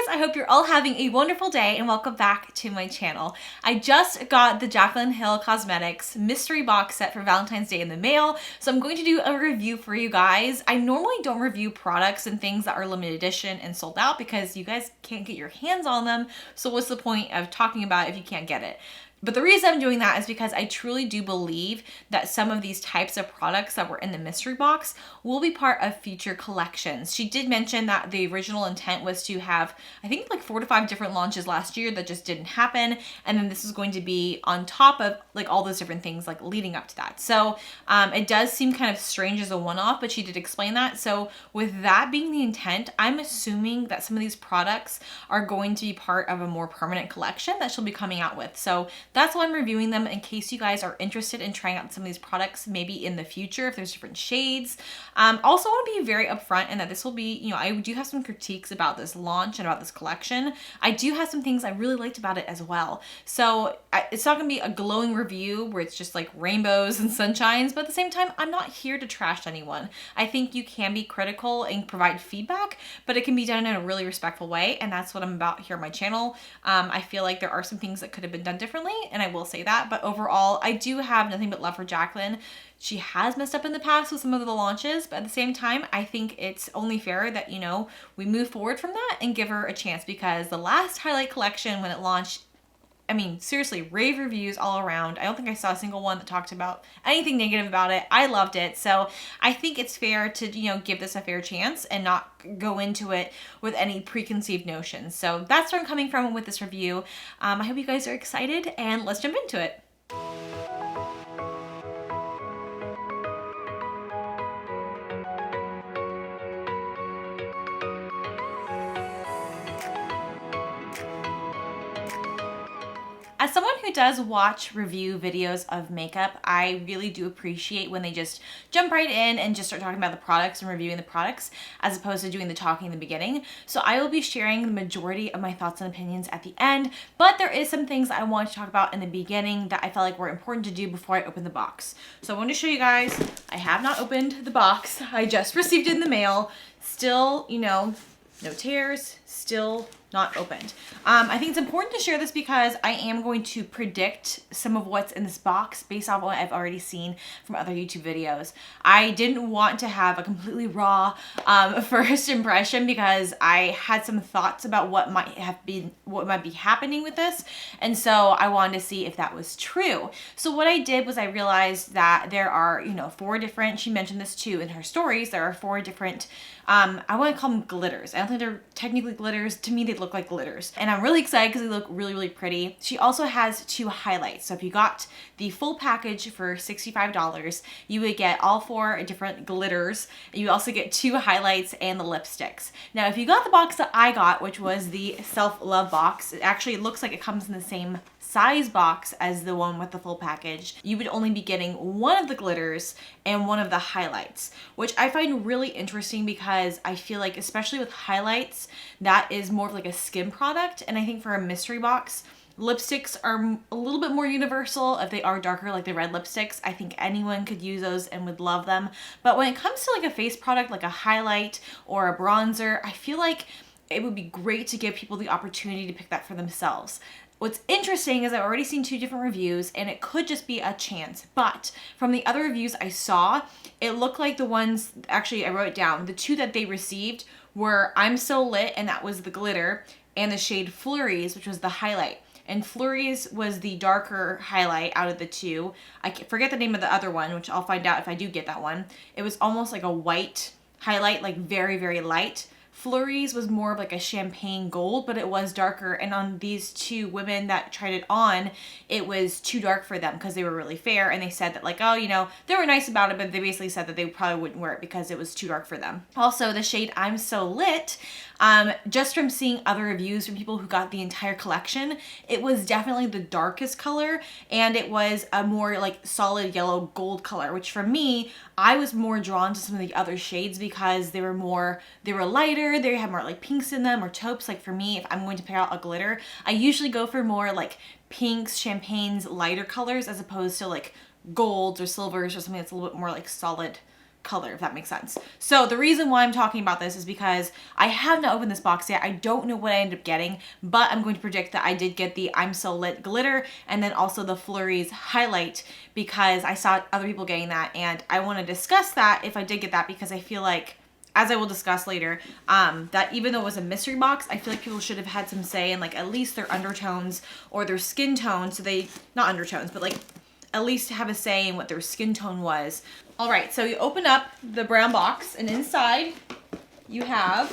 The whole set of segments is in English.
I hope you're all having a wonderful day and welcome back to my channel. I just got the Jaclyn Cosmetics mystery box set for Valentine's Day in the mail, so I'm going to do a review for you guys. I normally don't review products and things that are limited edition and sold out because you guys can't get your hands on them, so what's the point of talking about it if you can't get it? But the reason I'm doing that is because I truly do believe that some of these types of products that were in the mystery box will be part of future collections. She did mention that the original intent was to have, I think, like 4 to 5 different launches last year that just didn't happen. And then this is going to be on top of like all those different things like leading up to that. So it does seem kind of strange as a one-off, but she did explain that. So with that being the intent, I'm assuming that some of these products are going to be part of a more permanent collection that she'll be coming out with. So that's why I'm reviewing them, in case you guys are interested in trying out some of these products maybe in the future if there's different shades. Also want to be very upfront in that this will be, you know, I do have some critiques about this launch and about this collection. I do have some things I really liked about it as well. So it's not going to be a glowing review where it's just like rainbows and sunshines, but at the same time, I'm not here to trash anyone. I think you can be critical and provide feedback, but it can be done in a really respectful way, and that's what I'm about here on my channel. I feel like there are some things that could have been done differently, and I will say that, but overall, I do have nothing but love for Jaclyn. She has messed up in the past with some of the launches, but at the same time, I think it's only fair that, you know, we move forward from that and give her a chance, because the last highlight collection when it launched, I mean, seriously, rave reviews all around. I don't think I saw a single one that talked about anything negative about it. I loved it. So I think it's fair to, you know, give this a fair chance and not go into it with any preconceived notions. So that's where I'm coming from with this review. I hope you guys are excited, and let's jump into it. As someone who does watch review videos of makeup, I really do appreciate when they just jump right in and just start talking about the products and reviewing the products as opposed to doing the talking in the beginning. So I will be sharing the majority of my thoughts and opinions at the end, but there is some things I want to talk about in the beginning that I felt like were important to do before I open the box. So I want to show you guys, I have not opened the box. I just received it in the mail. Still, you know, no tears, still not opened. I think it's important to share this because I am going to predict some of what's in this box based on what I've already seen from other YouTube videos. I didn't want to have a completely raw first impression because I had some thoughts about what might be happening with this, and so I wanted to see if that was true. So what I did was I realized that there are, you know, 4 different, she mentioned this too in her stories, there are 4 different, I want to call them glitters. I don't think they're technically glitters. To me, they look like glitters. And I'm really excited because they look really, really pretty. She also has 2 highlights. So if you got the full package for $65, you would get all 4 different glitters. You also get 2 highlights and the lipsticks. Now, if you got the box that I got, which was the self-love box, it actually looks like it comes in the same size box as the one with the full package. You would only be getting 1 of the glitters and 1 of the highlights, which I find really interesting because I feel like, especially with highlights, that is more of like a skin product. And I think for a mystery box, lipsticks are a little bit more universal. If they are darker, like the red lipsticks, I think anyone could use those and would love them. But when it comes to like a face product, like a highlight or a bronzer, I feel like it would be great to give people the opportunity to pick that for themselves. What's interesting is I've already seen 2 different reviews, and it could just be a chance, but from the other reviews I saw, it looked like the ones, actually I wrote it down, the 2 that they received were I'm So Lit, and that was the glitter, and the shade Flurries, which was the highlight. And Flurries was the darker highlight out of the 2. I forget the name of the other one, which I'll find out if I do get that one. It was almost like a white highlight, like very, very light. Flurries was more of like a champagne gold, but it was darker. And on these 2 women that tried it on, it was too dark for them because they were really fair. And they said that like, oh, you know, they were nice about it, but they basically said that they probably wouldn't wear it because it was too dark for them. Also, the shade I'm So Lit, just from seeing other reviews from people who got the entire collection, it was definitely the darkest color, and it was a more like solid yellow gold color, which for me, I was more drawn to some of the other shades because they were lighter, they had more like pinks in them or taupes. Like for me, if I'm going to pick out a glitter, I usually go for more like pinks, champagnes, lighter colors as opposed to like golds or silvers or something that's a little bit more like solid color, if that makes sense. So the reason why I'm talking about this is because I have not opened this box yet. I don't know what I ended up getting, but I'm going to predict that I did get the I'm So Lit glitter and then also the Flurries highlight, because I saw other people getting that, and I want to discuss that if I did get that, because I feel like, as I will discuss later, that even though it was a mystery box, I feel like people should have had some say in like at least their undertones or their skin tone, so they, not undertones, but like at least have a say in what their skin tone was. All right, so you open up the brown box, and inside you have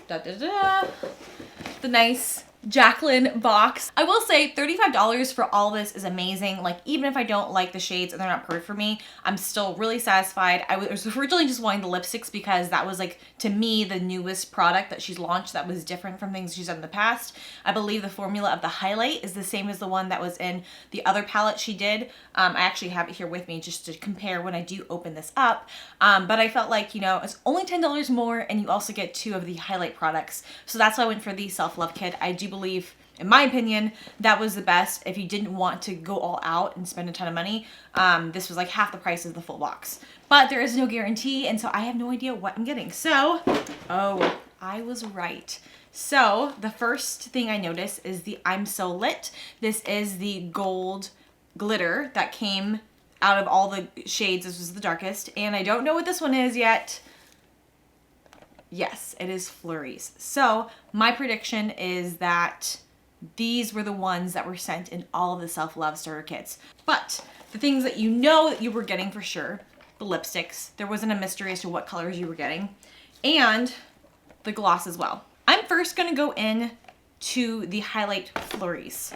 the nice Jaclyn box. I will say $35 for all this is amazing. Like, even if I don't like the shades and they're not perfect for me, I'm still really satisfied. I was originally just wanting the lipsticks because that was like, to me, the newest product that she's launched that was different from things she's done in the past. I believe the formula of the highlight is the same as the one that was in the other palette she did. I actually have it here with me just to compare when I do open this up. But I felt like, you know, it's only $10 more and you also get 2 of the highlight products. So that's why I went for the Self-Love Kit. I do believe, in my opinion, that was the best. If you didn't want to go all out and spend a ton of money, this was like half the price of the full box. But there is no guarantee, and so I have no idea what I'm getting. So, oh, I was right. So the first thing I noticed is the I'm So Lit. This is the gold glitter that came out of all the shades. This was the darkest, and I don't know what this one is yet. Yes, it is Flurries. So my prediction is that these were the ones that were sent in all of the Self-Love starter kits. But the things that you know that you were getting for sure, the lipsticks, there wasn't a mystery as to what colors you were getting, and the gloss as well. I'm first gonna go in to the highlight Flurries.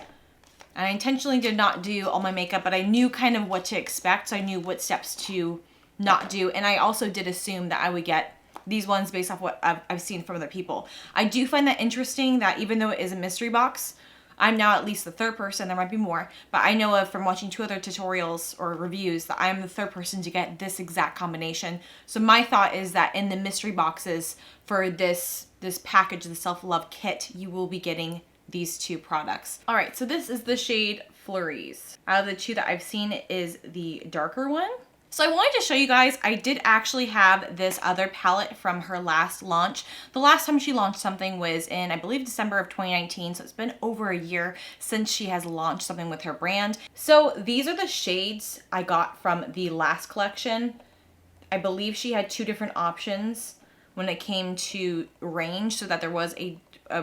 And I intentionally did not do all my makeup, but I knew kind of what to expect, so I knew what steps to not do. And I also did assume that I would get these ones based off what I've seen from other people. I do find that interesting that even though it is a mystery box, I'm now at least the third person, there might be more, but I know of from watching 2 other tutorials or reviews that I'm the third person to get this exact combination. So my thought is that in the mystery boxes for this package, the Self-Love Kit, you will be getting these 2 products. All right, so this is the shade Flurries. Out of the 2 that I've seen, it is the darker one. So I wanted to show you guys, I did actually have this other palette from her last launch. The last time she launched something was in, I believe, December of 2019. So it's been over a year since she has launched something with her brand. So these are the shades I got from the last collection. I believe she had 2 different options when it came to range, so that there was a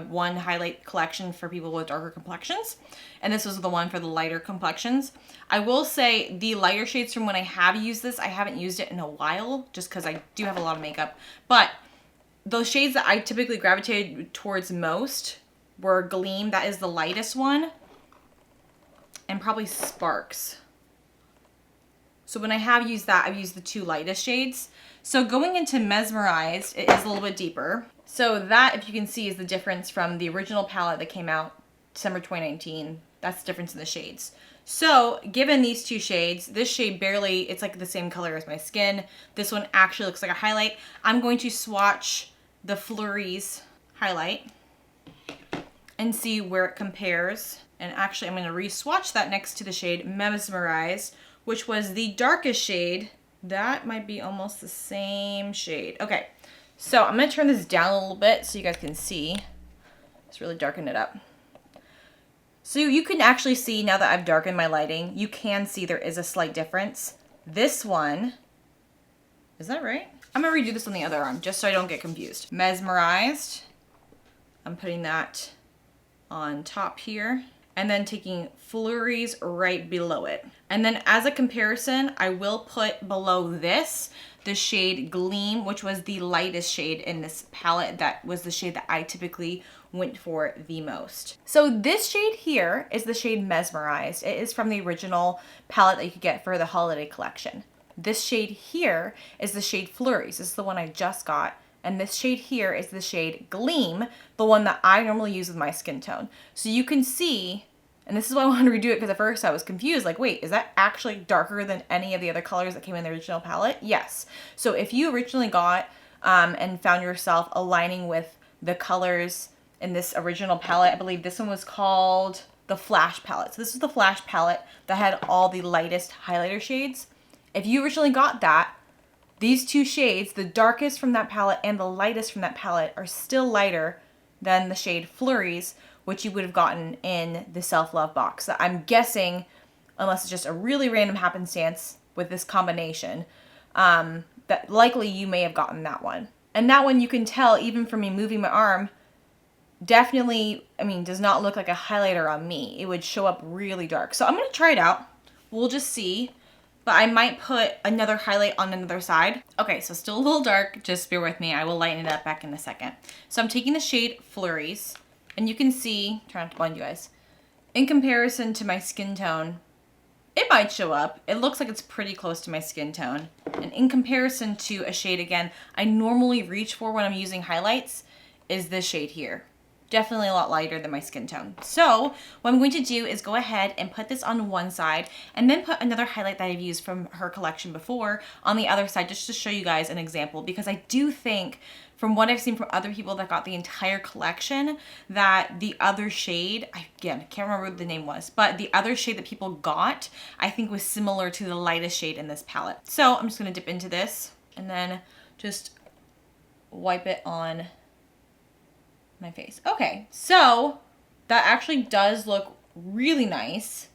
one highlight collection for people with darker complexions, and this was the one for the lighter complexions. I will say the lighter shades from when I have used this, I haven't used it in a while just because I do have a lot of makeup, but those shades that I typically gravitated towards most were Gleam, that is the lightest one, and probably Sparks. So when I have used that, I've used the 2 lightest shades. So going into Mesmerized, it is a little bit deeper. So that, if you can see, is the difference from the original palette that came out December 2019. That's the difference in the shades. So given these 2 shades, this shade barely, it's like the same color as my skin. This one actually looks like a highlight. I'm going to swatch the Flurries highlight and see where it compares. And actually, I'm going to re-swatch that next to the shade Mesmerized, which was the darkest shade. That might be almost the same shade. Okay, so I'm going to turn this down a little bit so you guys can see. Let's really darken it up. So you can actually see, now that I've darkened my lighting, you can see there is a slight difference. This one, is that right? I'm going to redo this on the other arm just so I don't get confused. Mesmerized. I'm putting that on top here. And then taking Flurries right below it. And then as a comparison, I will put below this the shade Gleam, which was the lightest shade in this palette. That was the shade that I typically went for the most. So this shade here is the shade Mesmerized. It is from the original palette that you could get for the holiday collection. This shade here is the shade Flurries. This is the one I just got. And this shade here is the shade Gleam, the one that I normally use with my skin tone. So you can see, and this is why I wanted to redo it, because at first I was confused, like, wait, is that actually darker than any of the other colors that came in the original palette? Yes. So if you originally got and found yourself aligning with the colors in this original palette, I believe this one was called the Flash palette. So this is the Flash palette that had all the lightest highlighter shades. If you originally got that, these two shades, the darkest from that palette and the lightest from that palette, are still lighter than the shade Flurries, which you would have gotten in the Self-Love box. So I'm guessing, unless it's just a really random happenstance with this combination, that likely you may have gotten that one. And that one, you can tell even from me moving my arm, definitely, I mean, does not look like a highlighter on me. It would show up really dark. So I'm going to try it out. We'll just see. But I might put another highlight on another side. Okay, so still a little dark. Just bear with me. I will lighten it up back in a second. So I'm taking the shade Flurries. And you can see, try not to blind you guys, in comparison to my skin tone, it might show up. It looks like it's pretty close to my skin tone. And in comparison to a shade, again, I normally reach for when I'm using highlights, is this shade here. Definitely a lot lighter than my skin tone. So what I'm going to do is go ahead and put this on one side and then put another highlight that I've used from her collection before on the other side, just to show you guys an example, because I do think from what I've seen from other people that got the entire collection, that the other shade, again, I can't remember what the name was, but the other shade that people got, I think was similar to the lightest shade in this palette. So I'm just gonna dip into this and then just wipe it on my face. Okay, so that actually does look really nice.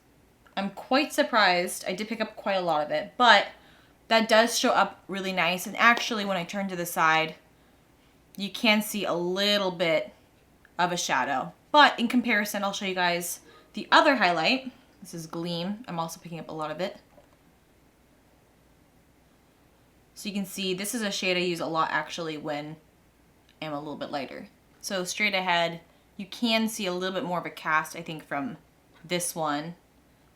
I'm quite surprised. I did pick up quite a lot of it, but that does show up really nice. And actually, when I turn to the side, you can see a little bit of a shadow. But in comparison, I'll show you guys the other highlight. This is Gleam. I'm also picking up a lot of it. So you can see this is a shade I use a lot actually when I'm a little bit lighter. So straight ahead, you can see a little bit more of a cast, I think, from this one.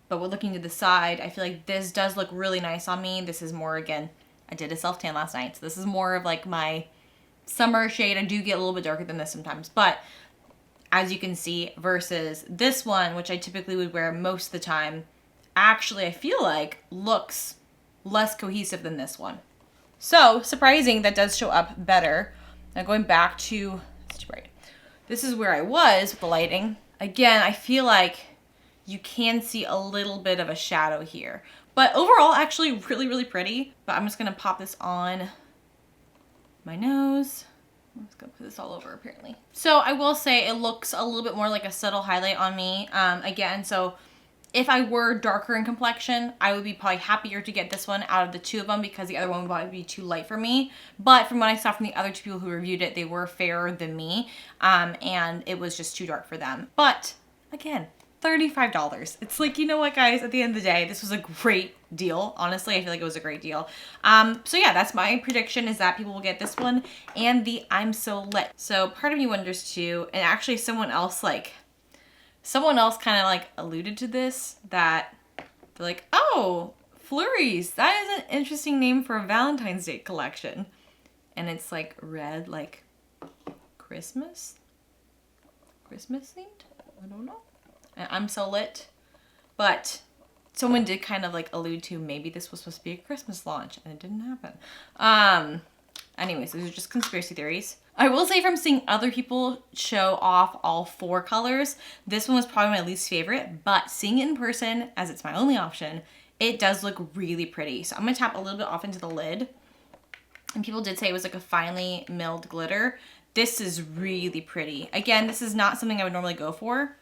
But we're looking to the side. I feel like this does look really nice on me. This is more, again, I did a self-tan last night. So this is more of like my summer shade. I do get a little bit darker than this sometimes. But as you can see, versus this one, which I typically would wear most of the time, actually I feel like looks less cohesive than this one. So surprising, that does show up better. Now going back to, right, this is where I was with the lighting. Again, I feel like you can see a little bit of a shadow here. But overall, actually really, really pretty. But I'm just gonna pop this on my nose. I'm just gonna put this all over apparently. So I will say it looks a little bit more like a subtle highlight on me. Again, so if I were darker in complexion, I would be probably happier to get this one out of the two of them because the other one would probably be too light for me. But from what I saw from the other two people who reviewed it, they were fairer than me, and it was just too dark for them. But again, $35. It's like, you know what, guys, at the end of the day, this was a great deal. Honestly, I feel like it was a great deal. So yeah, that's my prediction, is that people will get this one and the I'm So Lit. So part of me wonders too, and actually someone else kind of like alluded to this, that they're like, oh, Flurries, that is an interesting name for a Valentine's Day collection. And it's like red, like Christmas themed? I don't know. And I'm So Lit. But someone did kind of like allude to maybe this was supposed to be a Christmas launch and it didn't happen. Anyways, those are just conspiracy theories. I will say, from seeing other people show off all four colors, this one was probably my least favorite, but seeing it in person, as it's my only option, it does look really pretty. So I'm gonna tap a little bit off into the lid. And people did say it was like a finely milled glitter. This is really pretty. Again, this is not something I would normally go for.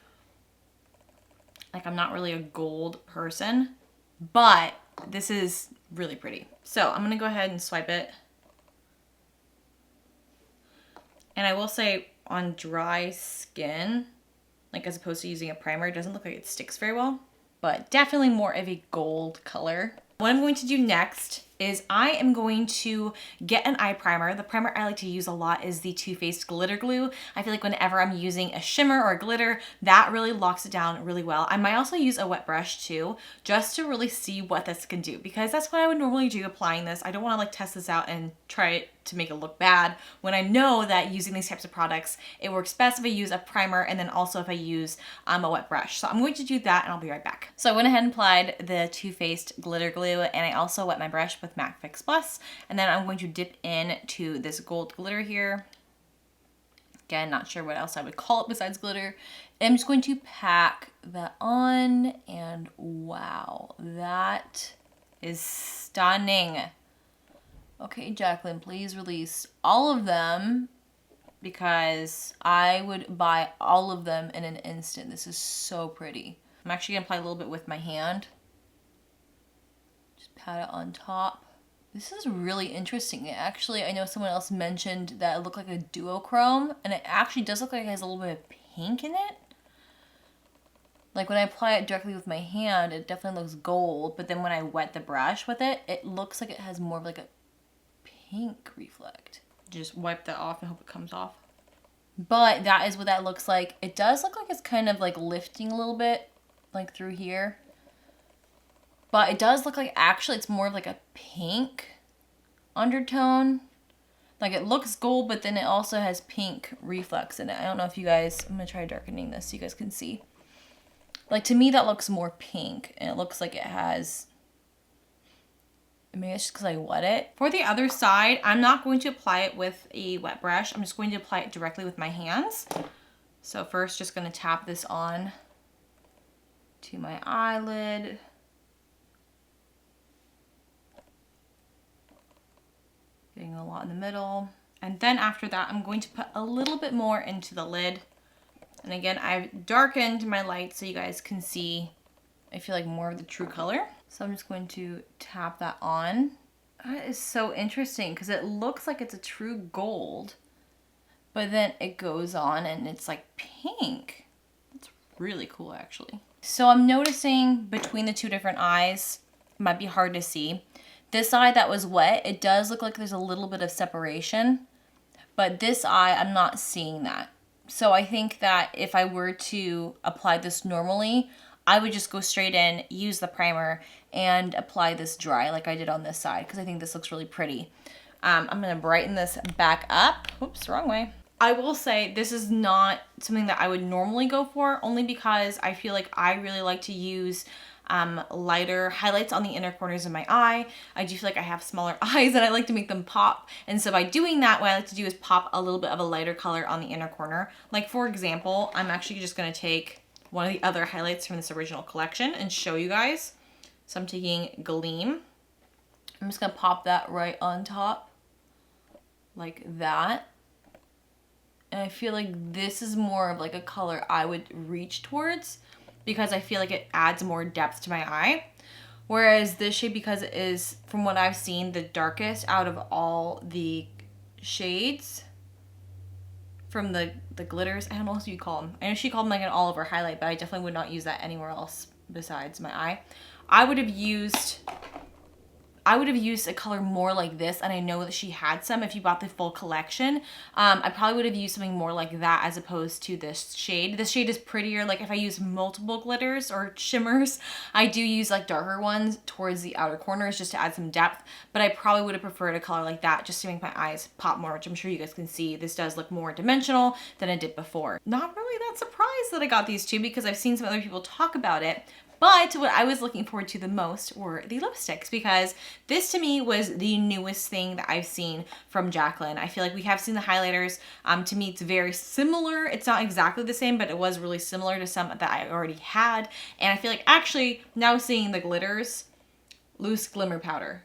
Like, I'm not really a gold person, but this is really pretty. So I'm gonna go ahead and swipe it. And I will say, on dry skin, like as opposed to using a primer, it doesn't look like it sticks very well, but definitely more of a gold color. What I'm going to do next is I am going to get an eye primer. The primer I like to use a lot is the Too Faced Glitter Glue. I feel like whenever I'm using a shimmer or a glitter, that really locks it down really well. I might also use a wet brush too, just to really see what this can do, because that's what I would normally do applying this. I don't want to like test this out and try it to make it look bad when I know that using these types of products, it works best if I use a primer and then also if I use a wet brush. So I'm going to do that and I'll be right back. So I went ahead and applied the Too Faced Glitter Glue, and I also wet my brush with MAC Fix Plus, and then I'm going to dip into this gold glitter here. Again, not sure what else I would call it besides glitter. And I'm just going to pack that on, and wow, that is stunning. Okay, Jaclyn, please release all of them because I would buy all of them in an instant. This is so pretty. I'm actually gonna apply a little bit with my hand. Just pat it on top. This is really interesting. It actually, I know someone else mentioned that it looked like a duochrome, and it actually does look like it has a little bit of pink in it. Like when I apply it directly with my hand, it definitely looks gold, but then when I wet the brush with it, it looks like it has more of like a pink reflect. Just wipe that off and hope it comes off. But that is what that looks like. It does look like it's kind of like lifting a little bit, like through here. But it does look like actually it's more of like a pink undertone. Like it looks gold, but then it also has pink reflex in it. I don't know if you guys, I'm gonna try darkening this so you guys can see. Like to me that looks more pink, and it looks like it has, maybe it's just because I wet it. For the other side, I'm not going to apply it with a wet brush. I'm just going to apply it directly with my hands. So first, just gonna tap this on to my eyelid. Getting a lot in the middle. And then after that, I'm going to put a little bit more into the lid. And again, I've darkened my light so you guys can see, I feel like more of the true color. So I'm just going to tap that on. That is so interesting because it looks like it's a true gold, but then it goes on and it's like pink. It's really cool actually. So I'm noticing between the two different eyes, it might be hard to see. This eye that was wet, it does look like there's a little bit of separation, but this eye, I'm not seeing that. So I think that if I were to apply this normally, I would just go straight in, use the primer, and apply this dry like I did on this side because I think this looks really pretty. I'm going to brighten this back up. Oops, wrong way. I will say this is not something that I would normally go for, only because I feel like I really like to use lighter highlights on the inner corners of my eye. I do feel like I have smaller eyes and I like to make them pop. And so by doing that, what I like to do is pop a little bit of a lighter color on the inner corner. Like for example, I'm actually just going to take one of the other highlights from this original collection and show you guys. So I'm taking Gleam. I'm just going to pop that right on top like that. And I feel like this is more of like a color I would reach towards because I feel like it adds more depth to my eye. Whereas this shade, because it is, from what I've seen, the darkest out of all the shades from the glitters. I don't know what you call them. I know she called them like an all over highlight, but I definitely would not use that anywhere else besides my eye. I would have used a color more like this, and I know that she had some if you bought the full collection. I probably would have used something more like that as opposed to this shade. This shade is prettier. Like if I use multiple glitters or shimmers, I do use like darker ones towards the outer corners just to add some depth, but I probably would have preferred a color like that just to make my eyes pop more, which I'm sure you guys can see. This does look more dimensional than it did before. Not really that surprised that I got these two because I've seen some other people talk about it. But what I was looking forward to the most were the lipsticks, because this to me was the newest thing that I've seen from Jaclyn. I feel like we have seen the highlighters. To me, it's very similar. It's not exactly the same, but it was really similar to some that I already had. And I feel like actually now seeing the glitters, loose glimmer powder.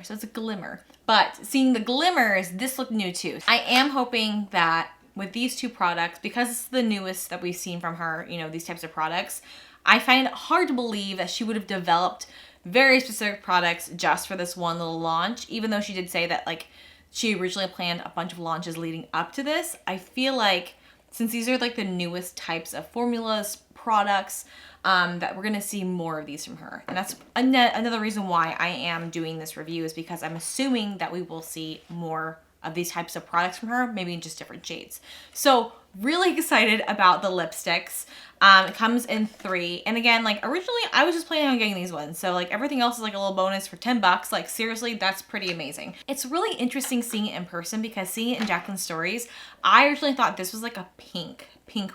So it's a glimmer. But seeing the glimmers, this looked new too. I am hoping that with these two products, because it's the newest that we've seen from her, you know, these types of products, I find it hard to believe that she would have developed very specific products just for this one little launch, even though she did say that like she originally planned a bunch of launches leading up to this. I feel like since these are like the newest types of formulas, products, that we're gonna see more of these from her. And that's another reason why I am doing this review, is because I'm assuming that we will see more of these types of products from her, maybe in just different shades. So really excited about the lipsticks. It comes in 3. And again, like originally I was just planning on getting these ones. So like everything else is like a little bonus for 10 bucks. Like seriously, that's pretty amazing. It's really interesting seeing it in person, because seeing it in Jaclyn's stories, I originally thought this was like a pink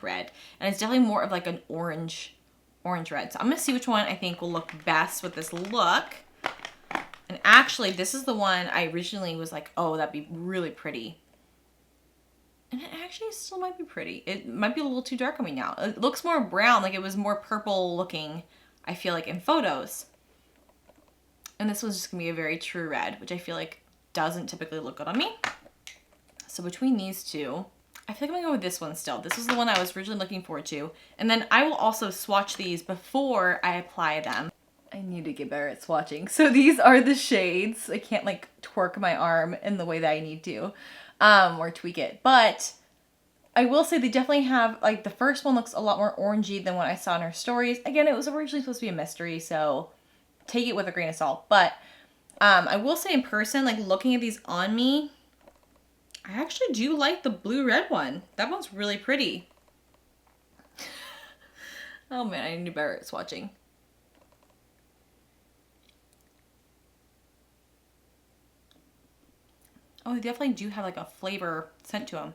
red. And it's definitely more of like an orange red. So I'm gonna see which one I think will look best with this look. And actually, this is the one I originally was like, oh, that'd be really pretty. And it actually still might be pretty. It might be a little too dark on me now. It looks more brown, like it was more purple looking, I feel like, in photos. And this one's just gonna be a very true red, which I feel like doesn't typically look good on me. So between these two, I feel like I'm gonna go with this one still. This was the one I was originally looking forward to. And then I will also swatch these before I apply them. I need to get better at swatching. So these are the shades. I can't like twerk my arm in the way that I need to, or tweak it. But I will say they definitely have, like, the first one looks a lot more orangey than what I saw in her stories. Again, it was originally supposed to be a mystery, so take it with a grain of salt. But I will say in person, like, looking at these on me, I actually do like the blue-red one. That one's really pretty. Oh man, I need to be better at swatching. Oh, they definitely do have like a flavor scent to them.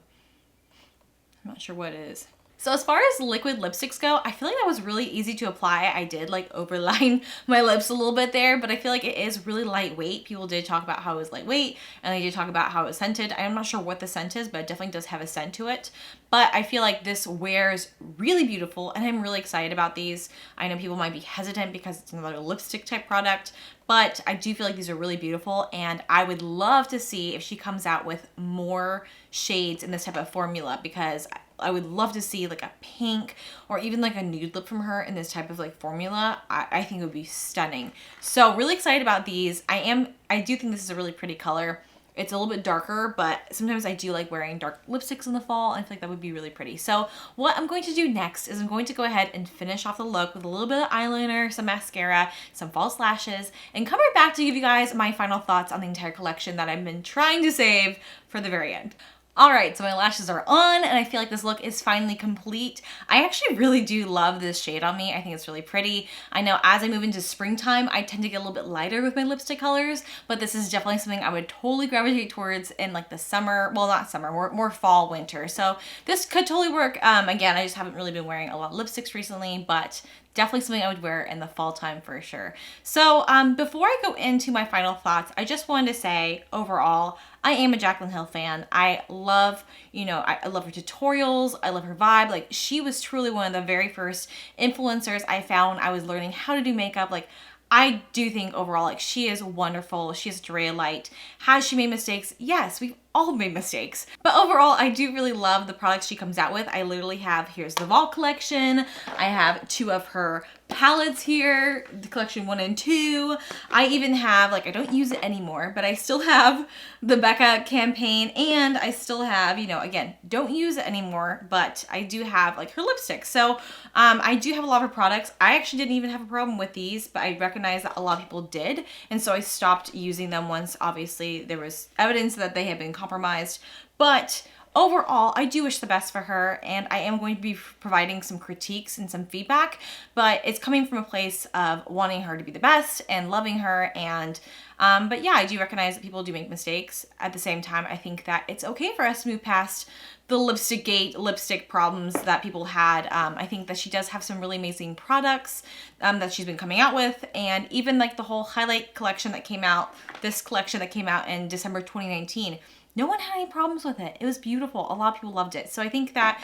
I'm not sure what it is. So as far as liquid lipsticks go, I feel like that was really easy to apply. I did like overline my lips a little bit there, but I feel like it is really lightweight. People did talk about how it was lightweight, and they did talk about how it was scented. I'm not sure what the scent is, but it definitely does have a scent to it. But I feel like this wears really beautiful, and I'm really excited about these. I know people might be hesitant because it's another lipstick type product, but I do feel like these are really beautiful, and I would love to see if she comes out with more shades in this type of formula, because I would love to see like a pink or even like a nude lip from her in this type of like formula. I think it would be stunning. So really excited about these. I do think this is a really pretty color. It's a little bit darker, but sometimes I do like wearing dark lipsticks in the fall. I feel like that would be really pretty. So what I'm going to do next is I'm going to go ahead and finish off the look with a little bit of eyeliner, some mascara, some false lashes, and come right back to give you guys my final thoughts on the entire collection that I've been trying to save for the very end. All right, so my lashes are on, and I feel like this look is finally complete. I actually really do love this shade on me. I think it's really pretty. I know as I move into springtime, I tend to get a little bit lighter with my lipstick colors, but this is definitely something I would totally gravitate towards in like the summer, well, not summer, more fall, winter. So this could totally work. Again, I just haven't really been wearing a lot of lipsticks recently, but definitely something I would wear in the fall time for sure. So before I go into my final thoughts, I just wanted to say overall, I am a Jaclyn Hill fan. I love, I love her tutorials. I love her vibe. Like, she was truly one of the very first influencers I found. I was learning how to do makeup. Like, I do think overall, like, she is wonderful. She is a ray of light. Has she made mistakes? Yes, we've all made mistakes. But overall, I do really love the products she comes out with. I literally have, here's the Vault collection. I have 2 of her palettes here, the collection 1 and 2. I even have, like, I don't use it anymore, but I still have the Becca campaign, and I still have, again, don't use it anymore, but I do have like her lipstick. So I do have a lot of her products. I actually didn't even have a problem with these, but I recognize that a lot of people did, and so I stopped using them once obviously there was evidence that they had been compromised. But overall, I do wish the best for her, and I am going to be providing some critiques and some feedback, but it's coming from a place of wanting her to be the best and loving her. And but yeah, I do recognize that people do make mistakes. At the same time, I think that it's okay for us to move past the lipstick problems that people had. I think that she does have some really amazing products that she's been coming out with, and even like the whole highlight collection that came out, this collection that came out in December 2019, no one had any problems with it. It was beautiful. A lot of people loved it. So I think that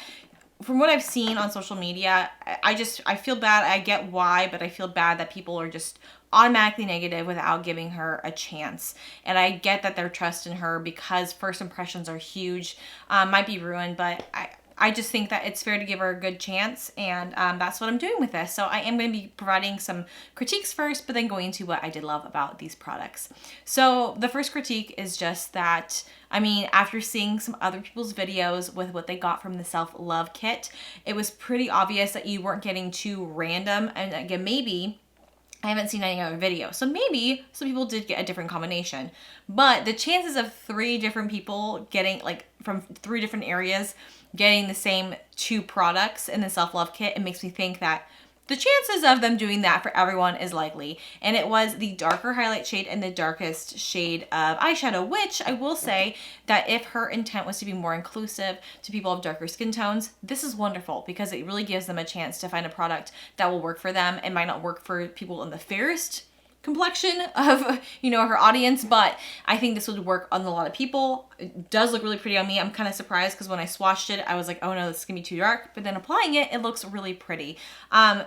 from what I've seen on social media, I feel bad. I get why, but I feel bad that people are just automatically negative without giving her a chance. And I get that their trust in her, because first impressions are huge, might be ruined, but I just think that it's fair to give her a good chance, and that's what I'm doing with this. So I am going to be providing some critiques first, but then going into what I did love about these products. So the first critique is just that, after seeing some other people's videos with what they got from the self-love kit, it was pretty obvious that you weren't getting too random. And again, maybe I haven't seen any other video, so maybe some people did get a different combination, but the chances of 3 different people getting, like, from 3 different areas getting the same 2 products in the self-love kit, it makes me think that the chances of them doing that for everyone is likely. And it was the darker highlight shade and the darkest shade of eyeshadow, which I will say that if her intent was to be more inclusive to people of darker skin tones, this is wonderful, because it really gives them a chance to find a product that will work for them. It might not work for people in the fairest complexion of her audience, but I think this would work on a lot of people. It does look really pretty on me. I'm kind of surprised because when I swatched it, I was like, oh no, this is gonna be too dark, but then applying it, it looks really pretty.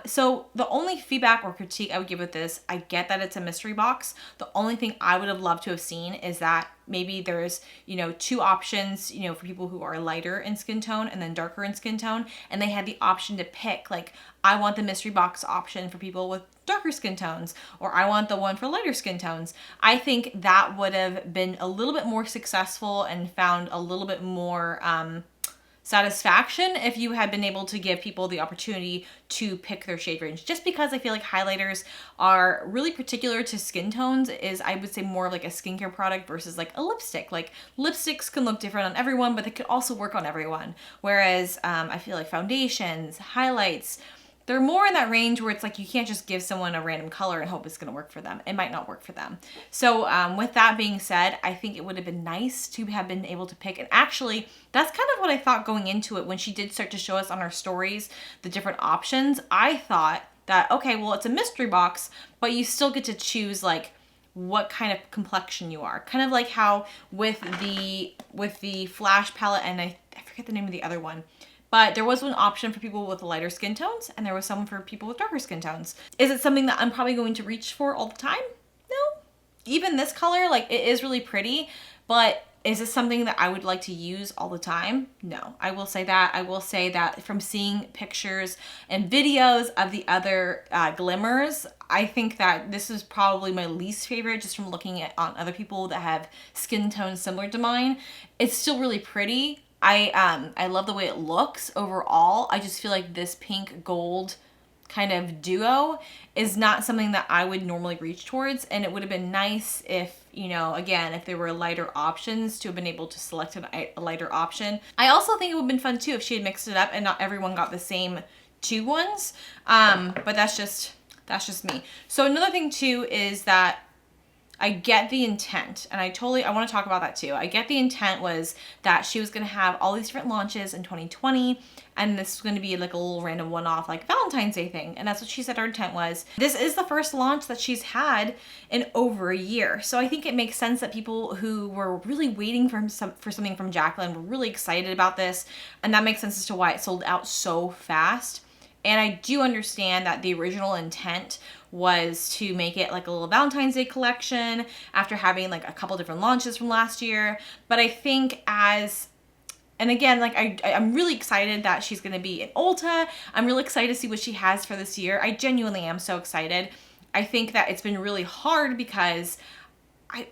So the only feedback or critique I would give with this, I get that it's a mystery box. The only thing I would have loved to have seen is that maybe there's, you know, 2 options, you know, for people who are lighter in skin tone and then darker in skin tone, and they had the option to pick, like, I want the mystery box option for people with darker skin tones, or I want the one for lighter skin tones. I think that would have been a little bit more successful and found a little bit more satisfaction if you had been able to give people the opportunity to pick their shade range. Just because I feel like highlighters are really particular to skin tones is, I would say, more of like a skincare product versus like a lipstick. Like lipsticks can look different on everyone, but they could also work on everyone. Whereas I feel like foundations, highlights, they're more in that range where it's like you can't just give someone a random color and hope it's going to work for them. It might not work for them. So with that being said, I think it would have been nice to have been able to pick. And actually, that's kind of what I thought going into it when she did start to show us on our stories the different options. I thought that, okay, well, it's a mystery box, but you still get to choose like what kind of complexion you are. Kind of like how with the Flash palette, and I forget the name of the other one, but there was one option for people with lighter skin tones and there was some for people with darker skin tones. Is it something that I'm probably going to reach for all the time? No. Even this color, like, it is really pretty, but is it something that I would like to use all the time? No. I will say that. I will say that from seeing pictures and videos of the other glimmers, I think that this is probably my least favorite, just from looking at on other people that have skin tones similar to mine. It's still really pretty. I love the way it looks overall. I just feel like this pink gold kind of duo is not something that I would normally reach towards, and it would have been nice if, you know, again, if there were lighter options, to have been able to select a lighter option. I also think it would have been fun too if she had mixed it up and not everyone got the same 2 ones. But that's just me. So another thing too is that I get the intent, and I want to talk about that too. I get the intent was that she was going to have all these different launches in 2020, and this was going to be like a little random one-off like Valentine's Day thing, and that's what she said her intent was. This is the first launch that she's had in over a year, so I think it makes sense that people who were really waiting for something from Jaclyn were really excited about this, and that makes sense as to why it sold out so fast. And I do understand that the original intent was to make it like a little Valentine's Day collection after having like a couple different launches from last year. But I think and again, like I'm really excited that she's going to be in Ulta. I'm really excited to see what she has for this year. I genuinely am so excited. I think that it's been really hard because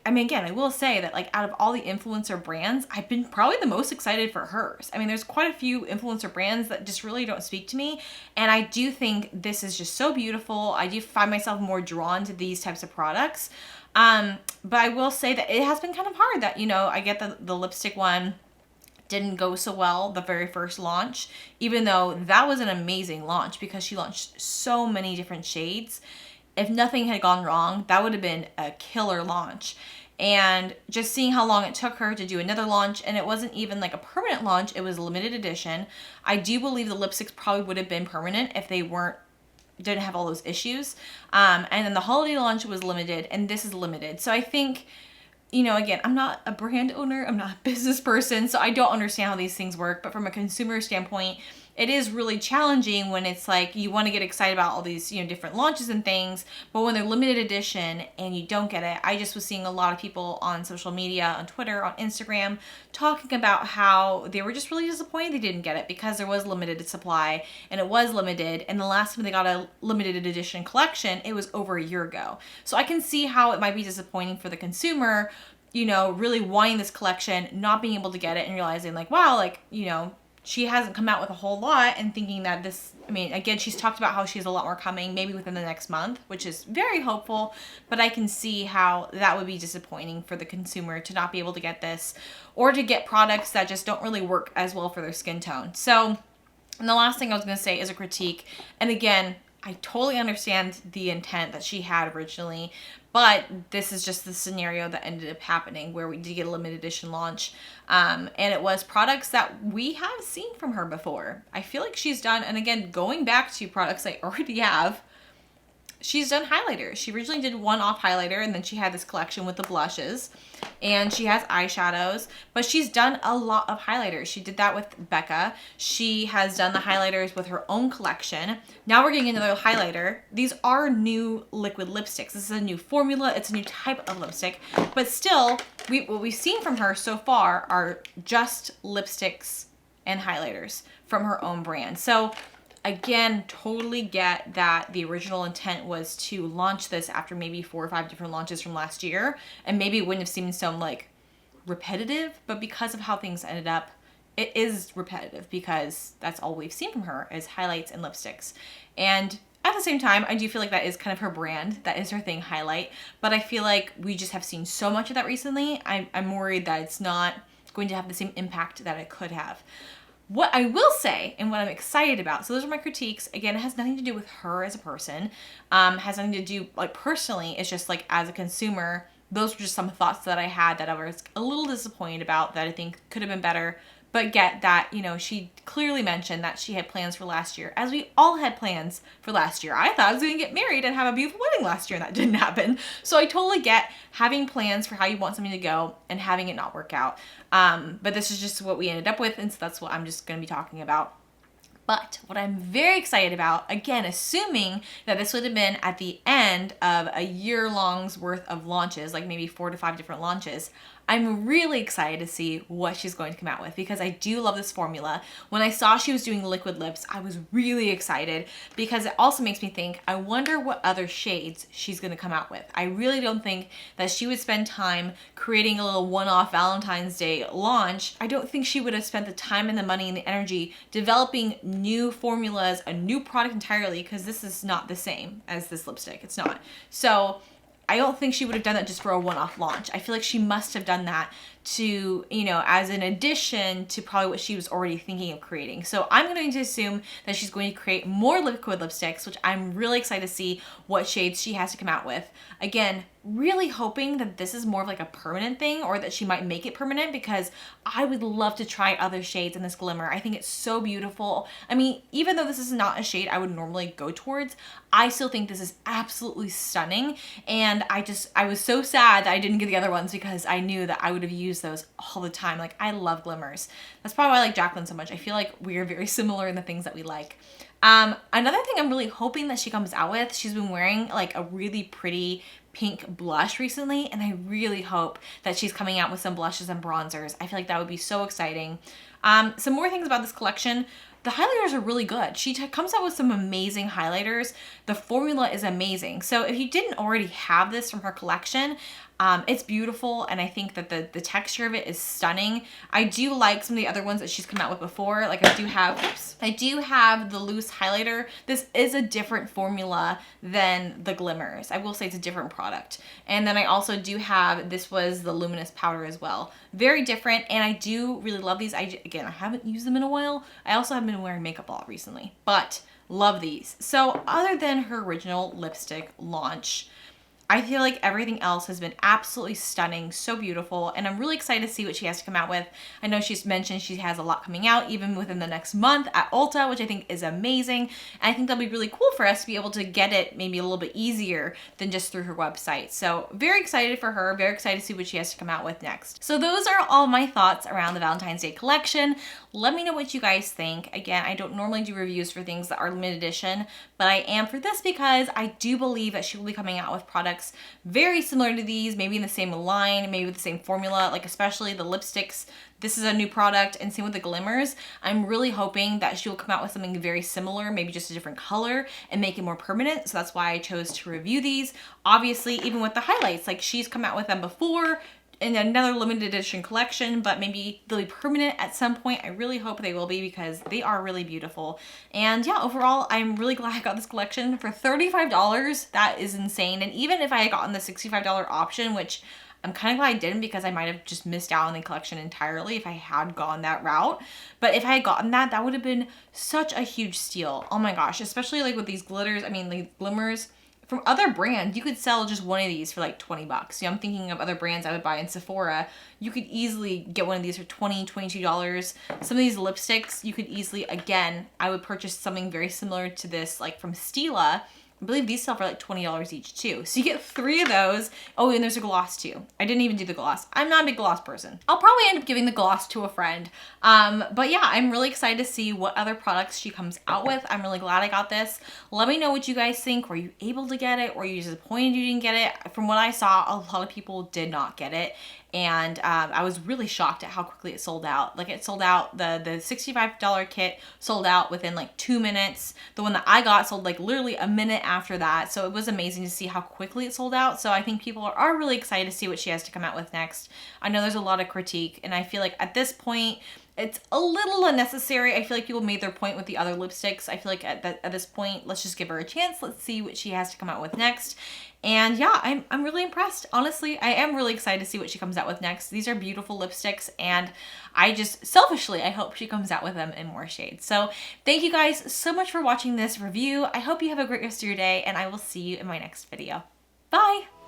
I mean, again, I will say that like out of all the influencer brands, I've been probably the most excited for hers. I mean, there's quite a few influencer brands that just really don't speak to me. And I do think this is just so beautiful. I do find myself more drawn to these types of products. But I will say that it has been kind of hard that, you know, I get the lipstick one didn't go so well the very first launch, even though that was an amazing launch because she launched so many different shades. If nothing had gone wrong, that would have been a killer launch. And just seeing how long it took her to do another launch, and it wasn't even like a permanent launch, it was a limited edition. I do believe the lipsticks probably would have been permanent if they didn't have all those issues. And then the holiday launch was limited, and this is limited. So I think, you know, again, I'm not a brand owner, I'm not a business person, so I don't understand how these things work. But from a consumer standpoint, it is really challenging when it's like you want to get excited about all these, you know, different launches and things, but when they're limited edition and you don't get it. I just was seeing a lot of people on social media, on Twitter, on Instagram, talking about how they were just really disappointed they didn't get it because there was limited supply and it was limited. And the last time they got a limited edition collection, it was over a year ago. So I can see how it might be disappointing for the consumer, you know, really wanting this collection, not being able to get it and realizing like, wow, like, you know, she hasn't come out with a whole lot, and thinking that this, I mean, again, she's talked about how she has a lot more coming, maybe within the next month, which is very hopeful, but I can see how that would be disappointing for the consumer to not be able to get this, or to get products that just don't really work as well for their skin tone. So, and the last thing I was going to say is a critique, and again, I totally understand the intent that she had originally, but this is just the scenario that ended up happening where we did get a limited edition launch. And it was products that we have seen from her before. I feel like she's done, and again, going back to products I already have, she's done highlighters. She originally did one-off highlighter, and then she had this collection with the blushes, and she has eyeshadows, but she's done a lot of highlighters. She did that with Becca. She has done the highlighters with her own collection. Now we're getting another highlighter. These are new liquid lipsticks. This is a new formula. It's a new type of lipstick, but still, what we've seen from her so far are just lipsticks and highlighters from her own brand. So again, totally get that the original intent was to launch this after maybe 4 or 5 different launches from last year, and maybe it wouldn't have seemed so like repetitive, but because of how things ended up, it is repetitive because that's all we've seen from her is highlights and lipsticks. And at the same time, I do feel like that is kind of her brand. That is her thing, highlight. But I feel like we just have seen so much of that recently. I'm worried that it's not going to have the same impact that it could have. What I will say and what I'm excited about, so those are my critiques. Again, it has nothing to do with her as a person. Has nothing to do, like, personally. It's just like as a consumer, those were just some thoughts that I had that I was a little disappointed about that I think could have been better. But get that, you know, she clearly mentioned that she had plans for last year, as we all had plans for last year. I thought I was going to get married and have a beautiful wedding last year, and that didn't happen. So I totally get having plans for how you want something to go and having it not work out. But this is just what we ended up with, and so that's what I'm just going to be talking about. But what I'm very excited about, again, assuming that this would have been at the end of a year-long's worth of launches, like maybe 4 to 5 different launches, I'm really excited to see what she's going to come out with because I do love this formula. When I saw she was doing liquid lips, I was really excited because it also makes me think, I wonder what other shades she's going to come out with. I really don't think that she would spend time creating a little one-off Valentine's Day launch. I don't think she would have spent the time and the money and the energy developing new formulas, a new product entirely, because this is not the same as this lipstick. It's not. So I don't think she would have done that just for a one-off launch. I feel like she must have done that to, you know, as an addition to probably what she was already thinking of creating. So I'm going to assume that she's going to create more liquid lipsticks, which I'm really excited to see what shades she has to come out with. Again, really hoping that this is more of like a permanent thing or that she might make it permanent because I would love to try other shades in this glimmer. I think it's so beautiful. I mean, even though this is not a shade I would normally go towards, I still think this is absolutely stunning. And I was so sad that I didn't get the other ones because I knew that I would have used those all the time. Like, I love glimmers. That's probably why I like Jaclyn so much. I feel like we are very similar in the things that we like. Another thing I'm really hoping that she comes out with, she's been wearing like a really pretty pink blush recently, and I really hope that she's coming out with some blushes and bronzers. I feel like that would be so exciting. Some more things about this collection. The highlighters are really good. She comes out with some amazing highlighters. The formula is amazing. So if you didn't already have this from her collection, it's beautiful, and I think that the texture of it is stunning. I do like some of the other ones that she's come out with before. Like I do have the loose highlighter. This is a different formula than the glimmers. I will say it's a different product. And then I also do have, this was the luminous powder as well. Very different, and I do really love these. Again, I haven't used them in a while. I also haven't been wearing makeup a lot recently, but love these. So other than her original lipstick launch, I feel like everything else has been absolutely stunning, so beautiful, and I'm really excited to see what she has to come out with. I know she's mentioned she has a lot coming out even within the next month at Ulta, which I think is amazing, and I think that'll be really cool for us to be able to get it maybe a little bit easier than just through her website. So very excited for her, very excited to see what she has to come out with next. So those are all my thoughts around the Valentine's Day collection. Let me know what you guys think. Again, I don't normally do reviews for things that are limited edition, but I am for this because I do believe that she will be coming out with products very similar to these, maybe in the same line, maybe with the same formula, like especially the lipsticks. This is a new product, and same with the glimmers. I'm really hoping that she will come out with something very similar, maybe just a different color, and make it more permanent. So that's why I chose to review these. Obviously, even with the highlights, like she's come out with them before in another limited edition collection, but maybe they'll be permanent at some point. I really hope they will be because they are really beautiful. And yeah, overall, I'm really glad I got this collection for $35. That is insane. And even if I had gotten the $65 option, which I'm kind of glad I didn't because I might have just missed out on the collection entirely if I had gone that route. But if I had gotten that, that would have been such a huge steal. Oh my gosh, especially like with these glitters, I mean, like glimmers. From other brands, you could sell just one of these for like 20 bucks. You know, I'm thinking of other brands I would buy in Sephora. You could easily get one of these for $20, $22. Some of these lipsticks, you could easily, again, I would purchase something very similar to this, like from Stila, I believe these sell for like $20 each too. So you get 3 of those. Oh, and there's a gloss too. I didn't even do the gloss. I'm not a big gloss person. I'll probably end up giving the gloss to a friend. But yeah, I'm really excited to see what other products she comes out with. I'm really glad I got this. Let me know what you guys think. Were you able to get it? Were you disappointed you didn't get it? From what I saw, a lot of people did not get it. And I was really shocked at how quickly it sold out. Like it sold out, the $65 kit sold out within like 2 minutes. The one that I got sold like literally a minute after that. So it was amazing to see how quickly it sold out. So I think people are really excited to see what she has to come out with next. I know there's a lot of critique, and I feel like at this point, it's a little unnecessary. I feel like people made their point with the other lipsticks. I feel like at this point, let's just give her a chance. Let's see what she has to come out with next. And yeah, I'm really impressed. Honestly, I am really excited to see what she comes out with next. These are beautiful lipsticks, and I just selfishly, I hope she comes out with them in more shades. So thank you guys so much for watching this review. I hope you have a great rest of your day, and I will see you in my next video. Bye!